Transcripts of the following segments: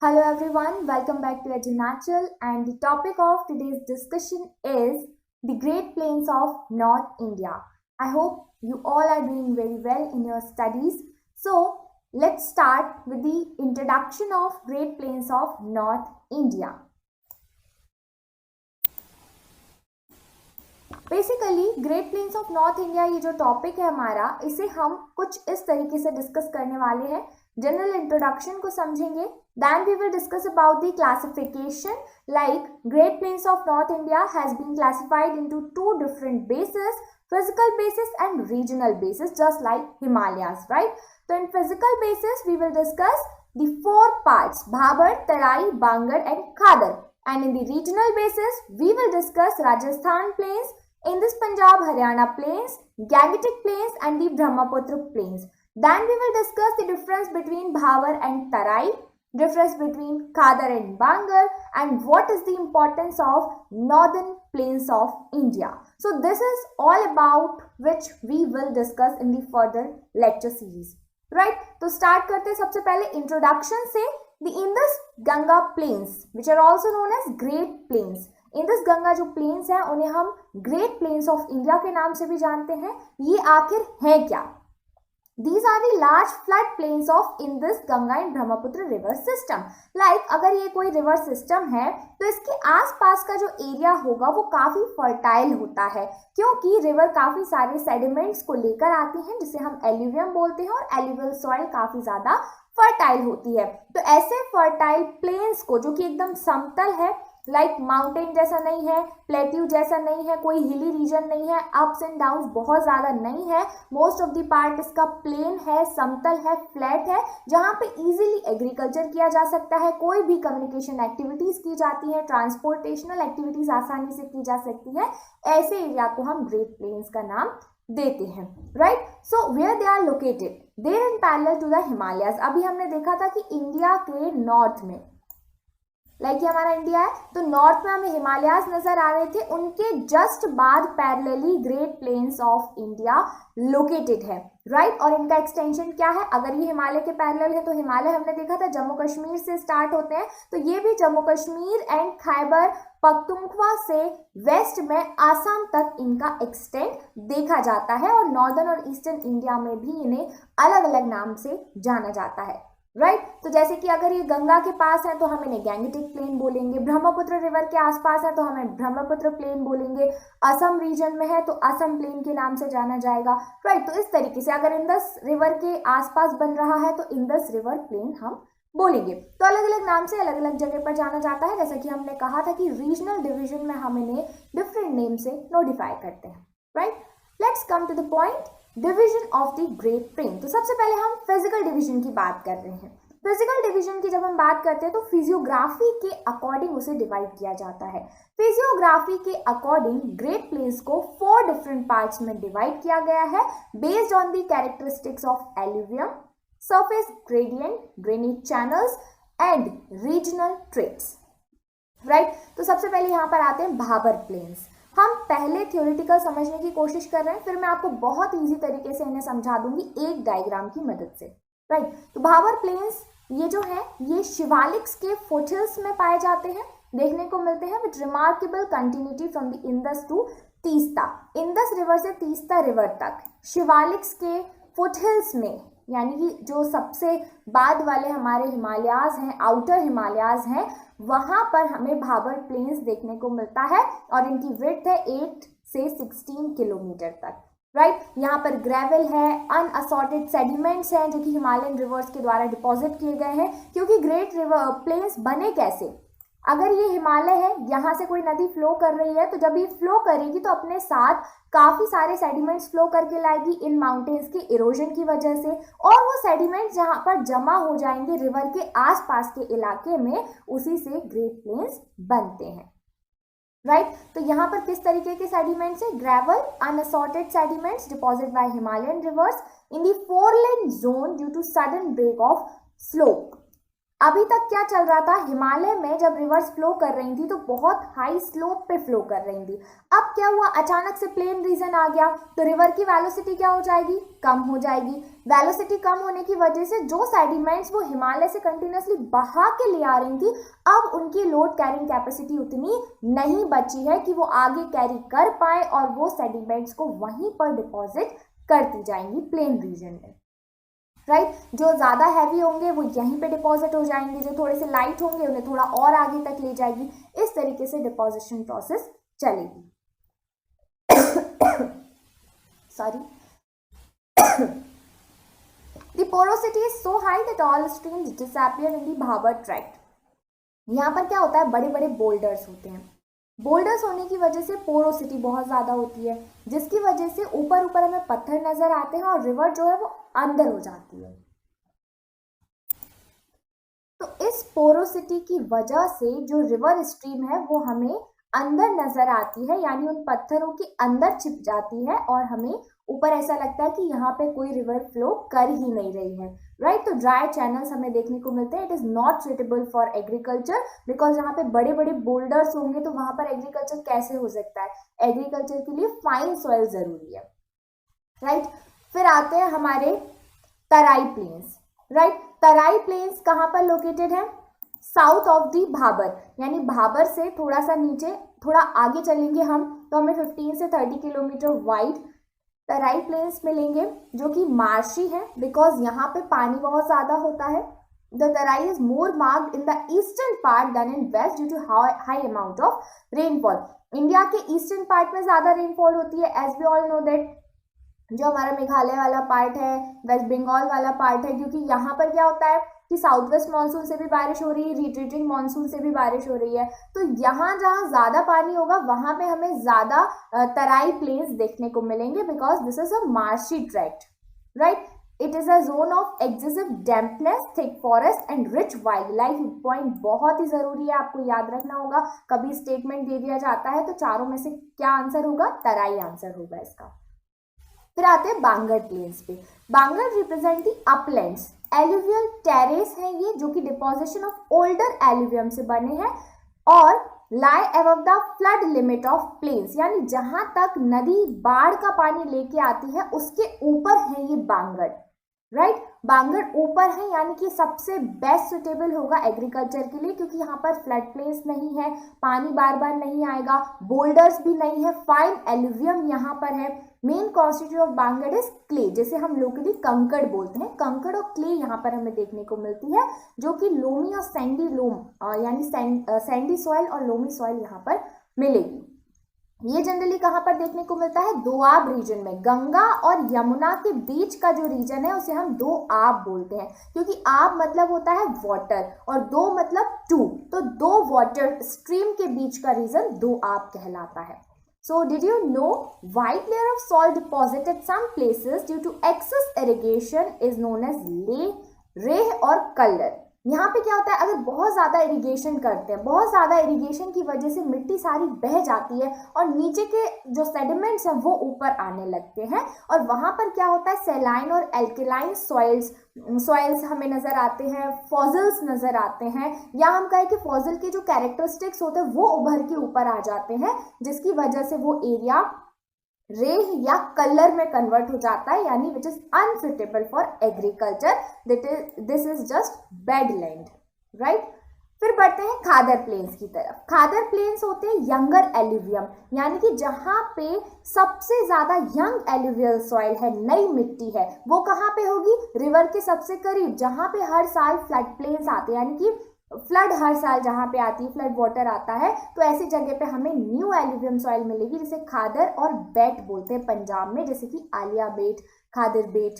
Hello everyone, welcome back to EduNatural, and the topic of today's discussion is the Great Plains of North India. I hope you all are doing very well in your studies. So let's start with the introduction of Great Plains of North India. Basically great plains of north India ये जो topic है हमारा, इसे हम कुछ इस तरीके से डिस्कस करने वाले हैं। जनरल इंट्रोडक्शन को समझेंगे, then we will discuss about the classification. Like great plains of north India has been classified into two different basis, physical basis and regional basis, just like Himalayas, right. तो in physical basis we will discuss the four parts, Bhabar, Terai, Bangar and Khadar, and in the regional basis we will discuss Rajasthan plains, in this Punjab Haryana plains, Gangetic plains and the Brahmaputra plains. Then we will discuss the difference between Bhabar and Tarai, difference between Khadar and Bangar, and what is the importance of northern plains of India. So this is all about which we will discuss in the further lecture series, right? तो start करते हैं सबसे पहले introduction से। The Indus Ganga plains, which are also known as Great Plains. Indus Ganga जो plains हैं उन्हें हम Great Plains of India के नाम से भी जानते हैं। ये आखिर है क्या? These are the large flood plains of Indus Ganga and Brahmaputra river system. Like अगर ये कोई river system है तो इसके आसपास का जो एरिया होगा वो काफी फर्टाइल होता है, क्योंकि रिवर काफी सारे सेडिमेंट्स को लेकर आती हैं जिसे हम एल्यूवियम बोलते हैं, और एल्यूवियल सॉइल काफी ज्यादा फर्टाइल होती है। तो ऐसे फर्टाइल प्लेन्स को, जो कि एकदम समतल है, लाइक माउंटेन जैसा नहीं है, प्लेट्यू जैसा नहीं है, कोई हिली रीजन नहीं है, अप्स एंड डाउन्स बहुत ज्यादा नहीं है, मोस्ट ऑफ द पार्ट इसका प्लेन है, समतल है, फ्लैट है, जहां पे इजीली एग्रीकल्चर किया जा सकता है, कोई भी कम्युनिकेशन एक्टिविटीज की जाती है, ट्रांसपोर्टेशनल एक्टिविटीज आसानी से की जा सकती है। ऐसे एरिया को हम ग्रेट प्लेन्स का नाम देते हैं, right. So where they are located, there in parallel to the Himalayas. अभी हमने देखा था कि इंडिया के नॉर्थ में, लाइक ये हमारा इंडिया है, तो नॉर्थ में हमें हिमालयाज नजर आ रहे थे, उनके जस्ट बाद parallelly great plains of India located है, राइट। और इनका एक्सटेंशन क्या है? अगर ये हिमालय के पैरेलल है तो हिमालय हमने देखा था जम्मू कश्मीर से स्टार्ट होते हैं, तो ये भी जम्मू कश्मीर एंड खैबर पख्तूनख्वा से वेस्ट में आसाम तक इनका एक्सटेंड देखा जाता है, और नॉर्दर्न और ईस्टर्न इंडिया में भी इन्हें अलग अलग नाम से जाना जाता है, राइट। तो जैसे कि अगर ये गंगा के पास है तो हम इन्हें गैंगेटिक प्लेन बोलेंगे, ब्रह्मपुत्र रिवर के आसपास है तो हमें ब्रह्मपुत्र प्लेन बोलेंगे, असम रीजन में है तो असम प्लेन के नाम से जाना जाएगा, राइट। तो इस तरीके से अगर इंडस रिवर के आसपास बन रहा है तो इंडस रिवर प्लेन हम बोलेंगे। तो अलग अलग नाम से अलग अलग जगह पर जाना जाता है, जैसा कि हमने कहा था कि रीजनल डिवीजन में हम इन्हें डिफरेंट नेम से नोटिफाई करते हैं, right. Let's come to the point, division of the great plain. तो सबसे पहले हम फिजिकल डिवीजन की बात कर रहे हैं। फिजिकल डिवीजन की जब हम बात करते हैं तो फिजियोग्राफी के अकॉर्डिंग उसे डिवाइड किया जाता है। फिजियोग्राफी के अकॉर्डिंग ग्रेट प्लेन्स को 4 डिफरेंट पार्ट्स में डिवाइड किया गया है, based on the characteristics of alluvium, surface gradient, drainage channels and regional traits, right. तो सबसे पहले यहाँ पर आते हैं भाबर प्लेन्स। हम पहले थ्योरेटिकल समझने की कोशिश कर रहे हैं, फिर मैं आपको बहुत इजी तरीके से इन्हें समझा दूंगी एक डायग्राम की मदद से, राइट। तो भाबर प्लेन्स ये जो है ये शिवालिक्स के फुटहिल्स में पाए जाते हैं, देखने को मिलते हैं, with remarkable continuity from the Indus to Teesta. Indus river से तीस्ता रिवर तक शिवालिक्स के फुटहिल्स में, यानी कि जो सबसे बाद वाले हमारे हिमालयाज हैं, आउटर हिमालयाज हैं, वहां पर हमें भाबर प्लेन्स देखने को मिलता है, और इनकी विड्थ है 8 से 16 किलोमीटर तक, राइट। यहाँ पर ग्रेवल है, अनअसॉर्टेड सेडिमेंट्स हैं जो कि हिमालयन रिवर्स के द्वारा डिपॉजिट किए गए हैं। क्योंकि ग्रेट रिवर प्लेन्स बने कैसे? अगर ये हिमालय है, यहाँ से कोई नदी फ्लो कर रही है, तो जब ये फ्लो करेगी तो अपने साथ काफी सारे सेडिमेंट्स फ्लो करके लाएगी इन माउंटेन्स के इरोजन की वजह से, और वो सेडिमेंट्स जहाँ पर जमा हो जाएंगे रिवर के आसपास के इलाके में, उसी से ग्रेट प्लेन्स बनते हैं, राइट। तो यहाँ पर किस तरीके के सेडिमेंट्स है? Gravel, unassorted sediments deposit by Himalayan rivers in the foreland zone due to sudden break of slope. अभी तक क्या चल रहा था, हिमालय में जब रिवर्स फ्लो कर रही थी तो बहुत हाई स्लोप पे फ्लो कर रही थी। अब क्या हुआ, अचानक से प्लेन रीजन आ गया तो रिवर की वेलोसिटी क्या हो जाएगी, कम हो जाएगी। वेलोसिटी कम होने की वजह से जो सेडिमेंट्स वो हिमालय से कंटिन्यूसली बहा के ले आ रही थी, अब उनकी लोड कैरिंग कैपेसिटी उतनी नहीं बची है कि वो आगे कैरी कर पाए और वो सेडिमेंट्स को वहीं पर डिपॉजिट करती जाएंगी प्लेन रीजन में, राइट। जो ज्यादा हैवी होंगे वो यहीं पे डिपॉजिट हो जाएंगे, जो थोड़े से लाइट होंगे उन्हें थोड़ा और आगे तक ले जाएगी। इस तरीके से डिपॉजिशन प्रोसेस चलेगी। Sorry. The porosity is so high that all streams disappear in the Bhabur tract. यहाँ पर क्या होता है, बड़े बड़े बोल्डर्स होते हैं। बोल्डर्स होने की वजह से पोरोसिटी बहुत ज़्यादा होती है, जिसकी वजह से ऊपर ऊपर हमें पत्थर नजर आते हैं और रिवर जो है वो अंदर हो जाती है। तो इस पोरोसिटी की वजह से जो रिवर स्ट्रीम है वो हमें अंदर नजर आती है, यानी उन पत्थरों के अंदर छिप जाती है और हमें ऊपर ऐसा लगता है कि यहाँ पे कोई रिवर फ्लो कर ही नहीं रही है, राइट। तो ड्राई चैनल्स हमें देखने को मिलते हैं। It is not suitable for agriculture, because यहाँ पे बड़े बड़े बोल्डर्स होंगे तो वहां पर एग्रीकल्चर कैसे हो सकता है। एग्रीकल्चर के लिए फाइन सॉइल जरूरी है, राइट। फिर आते हैं हमारे तराई प्लेन्स, राइट। तराई प्लेन्स कहाँ पर लोकेटेड है, साउथ ऑफ दी भाबर, यानी भाबर से थोड़ा सा नीचे, थोड़ा आगे चलेंगे हम तो हमें 15 से 30 किलोमीटर वाइड तराई प्लेन्स मिलेंगे जो कि मार्शी है, बिकॉज यहाँ पे पानी बहुत ज्यादा होता है। The Terai is more marked in the eastern part then in waste due to high amount of rainfall. India के ईस्टर्न पार्ट में ज्यादा रेनफॉल होती है, as we all know that. जो हमारा मेघालय वाला पार्ट है, वेस्ट बंगाल वाला पार्ट है, क्योंकि यहाँ पर क्या होता है कि साउथ वेस्ट मानसून से भी बारिश हो रही है, रिट्रीटिंग मानसून से भी बारिश हो रही है। तो यहाँ जहाँ ज्यादा पानी होगा वहां पे हमें ज्यादा तराई प्लेन्स देखने को मिलेंगे, because this is a marshy tract, right. It is a zone of excessive dampness, thick forest and rich wild life. Point बहुत ही जरूरी है, आपको याद रखना होगा। कभी स्टेटमेंट दे दिया जाता है तो चारों में से क्या आंसर होगा, तराई आंसर होगा इसका। फिर आते हैं बांगर प्लेन्स पे। Bangar represent the uplands, alluvial terrace है ये, जो कि डिपोजिशन ऑफ ओल्डर एलुवियम से बने हैं और lie above the flood limit of plains, यानी जहां तक नदी बाढ़ का पानी लेके आती है उसके ऊपर है ये बांगर, राइट। बांगर ऊपर है, यानी कि सबसे बेस्ट सुटेबल होगा एग्रीकल्चर के लिए, क्योंकि यहाँ पर फ्लड प्लेन्स नहीं है, पानी बार बार नहीं आएगा, बोल्डर्स भी नहीं है, फाइन एलुवियम यहाँ पर है। Main constitute of Bangar is clay, जैसे हम लोकली कंकड़ बोलते हैं। कंकड़ और क्ले यहाँ पर हमें देखने को मिलती है, जो कि लोमी और सैंडी लोम यानी सैंडी सॉइल और लोमी सॉइल यहाँ पर मिलेगी। ये जनरली कहाँ पर देखने को मिलता है, दोआब रीजन में। गंगा और यमुना के बीच का जो रीजन है उसे हम दो आब बोलते हैं, क्योंकि आब मतलब होता है वाटर और दो मतलब टू, तो दो वाटर स्ट्रीम के बीच का रीजन दो आब कहलाता है। So did you know white layer of soil deposit at some places due to excess irrigation is known as रेह और कलर। यहाँ पे क्या होता है, अगर बहुत ज्यादा इरिगेशन करते हैं, बहुत ज्यादा इरिगेशन की वजह से मिट्टी सारी बह जाती है और नीचे के जो सेडिमेंट्स हैं वो ऊपर आने लगते हैं और वहां पर क्या होता है, सैलाइन और एल्केलाइन सॉइल्स हमें नजर आते हैं, फॉसिल्स नजर आते हैं, या हम कहें कि फॉसिल के जो कैरेक्टरिस्टिक्स होते हैं वो उभर के ऊपर आ जाते हैं, जिसकी वजह से वो एरिया रेह या कलर में कन्वर्ट हो जाता है, यानी which is unsuitable for agriculture, this is just bed land, right. फिर बढ़ते हैं खादर प्लेन्स की तरफ। खादर प्लेन्स होते हैं यंगर एलुवियम, यानी कि जहां पे सबसे ज्यादा यंग एलुवियल सॉइल है, नई मिट्टी है, वो कहाँ पे होगी, रिवर के सबसे करीब, जहां पे हर साल फ्लड प्लेन्स आते हैं, यानी कि फ्लड हर साल जहां पे आती है, फ्लड वाटर आता है, तो ऐसी जगह पे हमें न्यू एलुवियम सॉइल मिलेगी, जिसे खादर और बेट बोलते हैं पंजाब में, जैसे कि आलिया बेट, खादर बेट,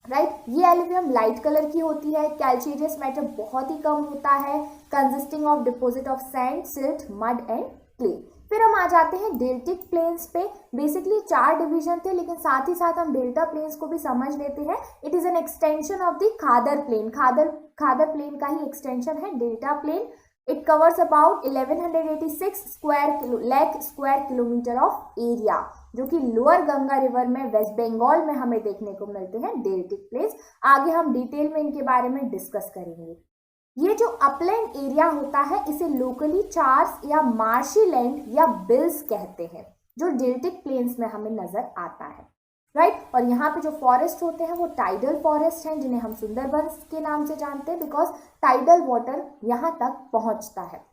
राइट। ये एलुवियम लाइट कलर की होती है, कैल्शियस मैटर बहुत ही कम होता है, consisting of deposit of sand, silt, mud and clay. फिर हम आ जाते हैं डेल्टिक प्लेन्स पे। बेसिकली 4 डिवीजन थे, लेकिन साथ ही साथ हम डेल्टा प्लेन्स को भी समझ लेते हैं। It is an extension of the Khadar plain, Khadar plain का ही एक्सटेंशन है delta plain. It covers about 1186 lakh square kilometre of area, जो कि लोअर गंगा रिवर में वेस्ट बंगाल में हमें देखने को मिलते हैं डेल्टिक प्लेन्स। आगे हम डिटेल में इनके बारे में डिस्कस करेंगे। ये जो अपलैंड एरिया होता है इसे लोकली चार्स या मार्शी लैंड या बिल्स कहते हैं, जो डेल्टिक प्लेन्स में हमें नजर आता है, राइट। और यहाँ पे जो फॉरेस्ट होते हैं वो टाइडल फॉरेस्ट हैं, जिन्हें हम सुंदरबंस के नाम से जानते हैं, बिकॉज टाइडल वाटर यहाँ तक पहुँचता है।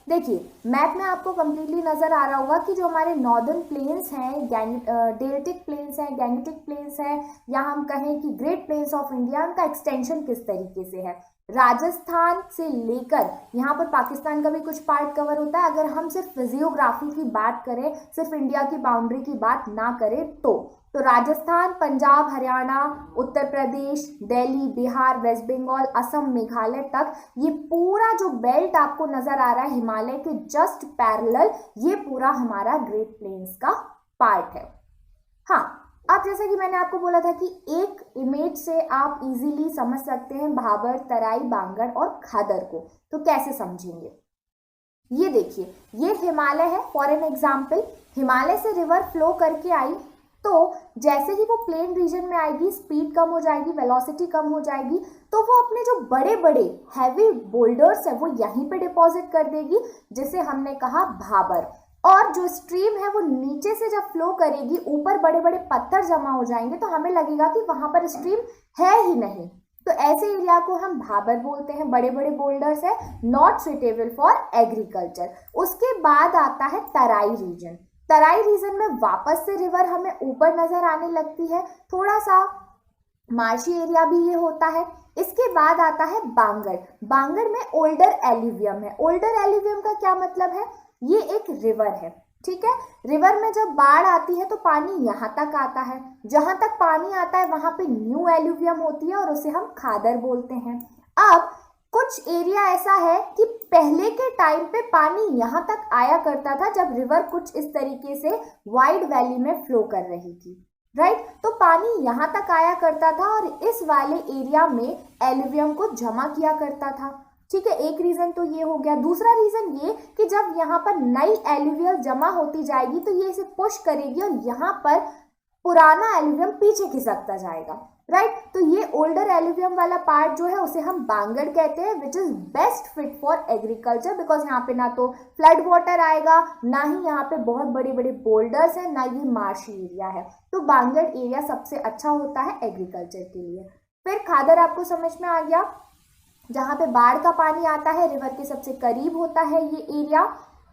देखिए मैप में आपको कंप्लीटली नजर आ रहा होगा कि जो हमारे नॉर्दर्न प्लेन्स हैं, डेल्टिक प्लेन्स हैं, गैंगेटिक प्लेन्स हैं, या हम कहें कि ग्रेट प्लेन्स ऑफ इंडिया, उनका एक्सटेंशन किस तरीके से है। राजस्थान से लेकर यहाँ पर पाकिस्तान का भी कुछ पार्ट कवर होता है। अगर हम सिर्फ फिजियोग्राफी की बात करें, सिर्फ इंडिया की बाउंड्री की बात ना करें तो राजस्थान, पंजाब, हरियाणा, उत्तर प्रदेश, दिल्ली, बिहार, वेस्ट बंगाल, असम, मेघालय तक ये पूरा जो बेल्ट आपको नजर आ रहा है हिमालय के जस्ट पैरेलल, ये पूरा हमारा ग्रेट प्लेन्स का पार्ट है। हाँ, अब जैसे कि मैंने आपको बोला था कि एक इमेज से आप इजीली समझ सकते हैं भाबर, तराई, बांगड़ और खादर को। तो कैसे समझेंगे, ये देखिए, ये हिमालय है। फॉर एन एग्जाम्पल, हिमालय से रिवर फ्लो करके आई, तो जैसे ही वो प्लेन रीजन में आएगी, स्पीड कम हो जाएगी, वेलोसिटी कम हो जाएगी, तो वो अपने जो बड़े बड़े हैवी बोल्डर्स है वो यहीं पे डिपॉजिट कर देगी, जिसे हमने कहा भाबर। और जो स्ट्रीम है वो नीचे से जब फ्लो करेगी, ऊपर बड़े बड़े पत्थर जमा हो जाएंगे, तो हमें लगेगा कि वहां पर स्ट्रीम है ही नहीं। तो ऐसे एरिया को हम भाबर बोलते हैं, बड़े बड़े बोल्डर्स है, नॉट सुटेबल फॉर एग्रीकल्चर। उसके बाद आता है तराई रीजन। तराई रीजन में वापस से रिवर हमें ऊपर नजर आने लगती है, थोड़ा सा मार्शी एरिया भी ये होता है। इसके बाद आता है बांगड़। बांगड़ में ओल्डर एल्यूवियम है। ओल्डर एल्यूवियम का क्या मतलब है, ये एक रिवर है, ठीक है। रिवर में जब बाढ़ आती है तो पानी यहाँ तक आता है, जहां तक पानी आता है वहां पे न्यू एल्यूवियम होती है और उसे हम खादर बोलते हैं। अब कुछ एरिया ऐसा है कि पहले के टाइम पे पानी यहाँ तक आया करता था जब रिवर कुछ इस तरीके से वाइड वैली में फ्लो कर रही थी, राइट। तो पानी यहाँ तक आया करता था और इस वाले एरिया में एल्यूवियम को जमा किया करता था, ठीक है। एक रीजन तो ये हो गया। दूसरा रीजन ये कि जब यहाँ पर नई एल्यूवियल जमा होती जाएगी तो ये इसे पुश करेगी और यहाँ पर पुराना एल्यूवियम पीछे खिसकता जाएगा, राइट। तो ये ओल्डर एल्यूवियम वाला पार्ट जो है उसे हम बांगड़ कहते हैं, which is best fit for agriculture, because यहाँ पे ना तो फ्लड वाटर आएगा, ना ही यहाँ पे बहुत बड़े बड़े बोल्डर्स हैं, ना ये मार्शी एरिया है। तो बांगड़ एरिया सबसे अच्छा होता है एग्रीकल्चर के लिए। फिर खादर आपको समझ में आ गया, जहाँ पे बाढ़ का पानी आता है, रिवर के सबसे करीब होता है ये एरिया,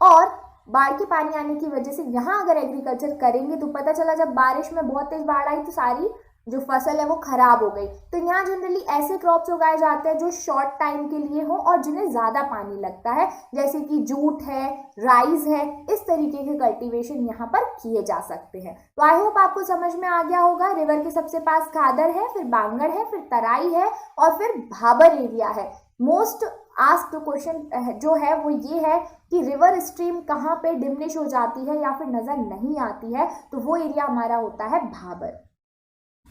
और बाढ़ के पानी आने की वजह से यहाँ अगर एग्रीकल्चर करेंगे तो पता चला जब बारिश में बहुत तेज बाढ़ आई तो सारी जो फसल है वो खराब हो गई। तो यहाँ जनरली ऐसे क्रॉप्स उगाए जाते हैं जो शॉर्ट टाइम के लिए हो और जिन्हें ज़्यादा पानी लगता है, जैसे कि जूट है, राइस है, इस तरीके के कल्टीवेशन यहाँ पर किए जा सकते हैं। तो आई होप आपको समझ में आ गया होगा। रिवर के सबसे पास खादर है, फिर बांगड़ है, फिर तराई है और फिर भाबर एरिया है। मोस्ट आस्क्ड क्वेश्चन जो है वो ये है कि रिवर स्ट्रीम कहाँ पे डिमिनिश हो जाती है या फिर नजर नहीं आती है, तो वो एरिया हमारा होता है Bhabar,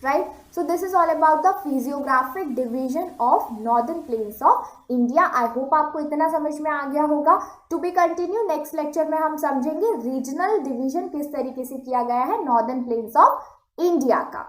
right? So this is all about the physiographic division of northern plains of India. I hope आपको इतना समझ में आ गया होगा। To be continue, next lecture में हम समझेंगे रीजनल डिवीजन किस तरीके से किया गया है नॉर्दर्न प्लेन्स ऑफ इंडिया का।